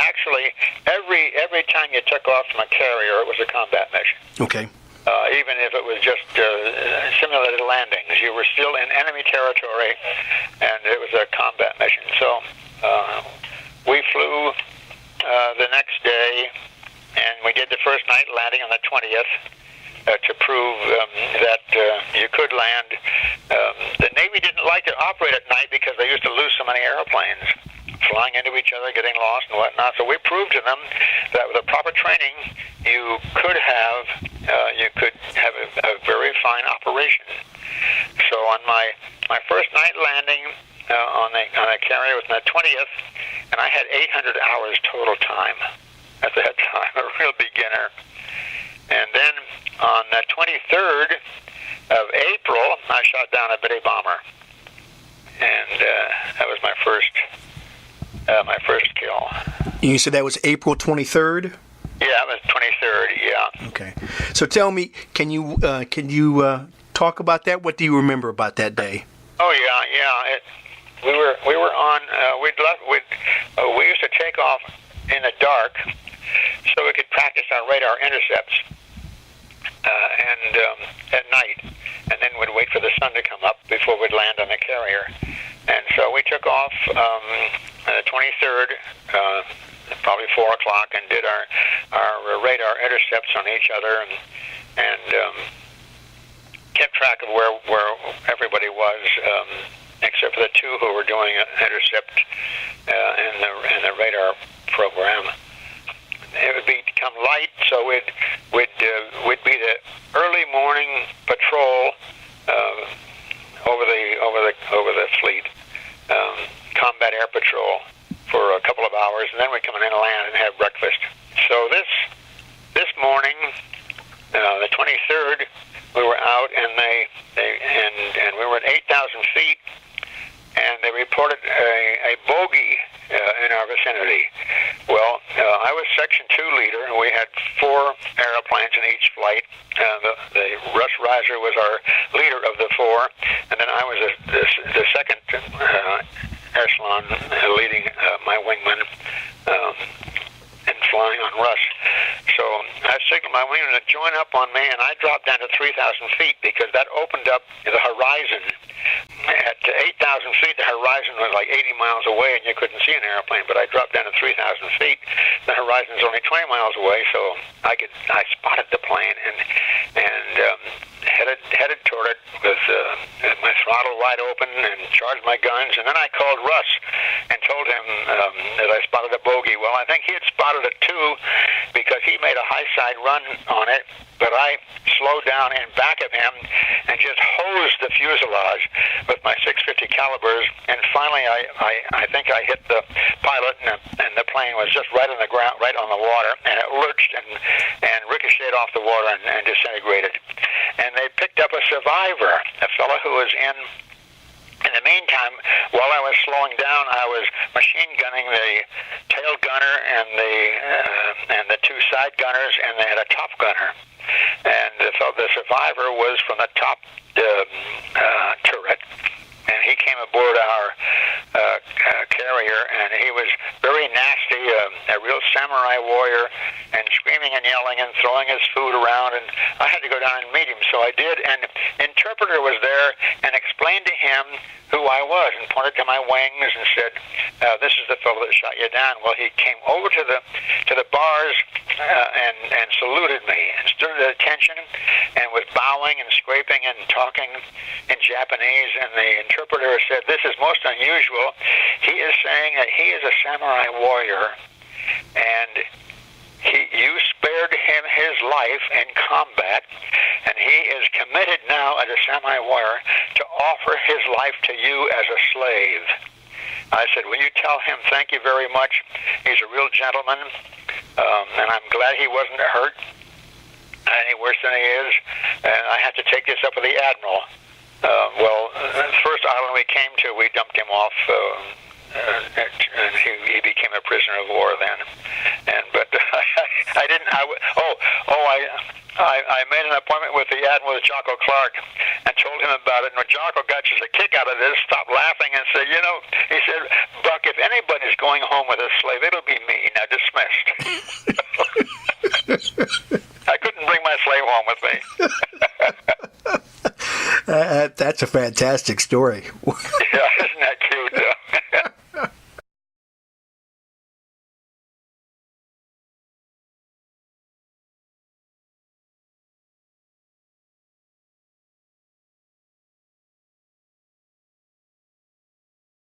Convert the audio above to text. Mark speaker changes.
Speaker 1: actually, every time you took off from a carrier, it was a combat mission.
Speaker 2: Okay.
Speaker 1: Even if it was just simulated landings, you were still in enemy territory, and it was a combat mission. So we flew the next day, and we did the first night landing on the 20th to prove that you could land. The Navy didn't like to operate at night because they used to lose so many airplanes, flying into each other, getting lost and whatnot. So we proved to them that with the proper training, you could have a very fine operation. So on my first night landing on the carrier was on the 20th, and I had 800 hours total time at that time, a real beginner. And then on the 23rd of April, I shot down a Bitty bomber, and that was my first kill.
Speaker 2: You said that was April 23rd?
Speaker 1: Yeah, it was 23rd. Yeah.
Speaker 2: Okay. So tell me, can you talk about that? What do you remember about that day?
Speaker 1: Oh yeah. We were on. We used to take off in the dark so we could practice our radar intercepts, and at night, and then we'd wait for the sun to come up before we'd land on the carrier. And so we took off on the 23rd, probably 4 o'clock, and did our radar intercepts on each other, and kept track of where everybody was, except for the two who were doing an intercept in the radar program. It would become light, so we'd be the early morning patrol over the fleet, combat air patrol for a couple of hours, and then we'd come in and land and have breakfast. So this morning, the 23rd, we were out, and we were at 8,000 feet, and they reported a bogey in our vicinity. Well, I was Section 2 leader, and we had 4 airplanes in each flight. The Russ Riser was our leader of the 4, and then I was the second echelon leading my wingman and flying on Russ. So I signaled my wingman to join up on me, and I dropped down to 3,000 feet because that opened up the horizon. At 8,000 feet, the horizon was like 80 miles away, and you couldn't see an airplane. But I dropped down to 3,000 feet. The horizon's only 20 miles away, so I spotted the plane and headed toward it with my throttle wide open and charged my guns. And then I called Russ and told him that I spotted a bogey. Well, I think he had spotted it too because he made a high side run on it, but I slowed down in back of him and just hosed the fuselage with my 650 calibers, and finally I think I hit the pilot, and the plane was just right on the ground, right on the water, and it lurched and ricocheted off the water and disintegrated. And they picked up a survivor, a fellow who was in the meantime, while I was slowing down, I was machine gunning the tail gunner and the 2 side gunners, and they had a top gunner. And the survivor was from the top turret, and he came aboard our carrier, and he was very nasty, a real samurai warrior, and screaming and yelling and throwing his food around, and I had to go down and meet him, so I did, and interpreter was there and explained to him who I was and pointed to my wings and said, this is the fellow that shot you down. Well, he came over to the bars and saluted me and stood at attention and was bowing and scraping and talking in Japanese, and the interpreter said, this is most unusual. He is saying that he is a samurai warrior, and you spared him his life in combat, and he is committed now as a samurai warrior to offer his life to you as a slave. I said, will you tell him thank you very much? He's a real gentleman, and I'm glad he wasn't hurt any worse than he is, and I have to take this up with the Admiral. The first island we came to, we dumped him off, and he became a prisoner of war then. But I didn't. I made an appointment with the Admiral, Jocko Clark, and told him about it. And when Jocko got just a kick out of this, stopped laughing and said, he said, Buck, if anybody's going home with a slave, it'll be me. Now just Exactly.
Speaker 2: That's a fantastic story.
Speaker 1: Yeah.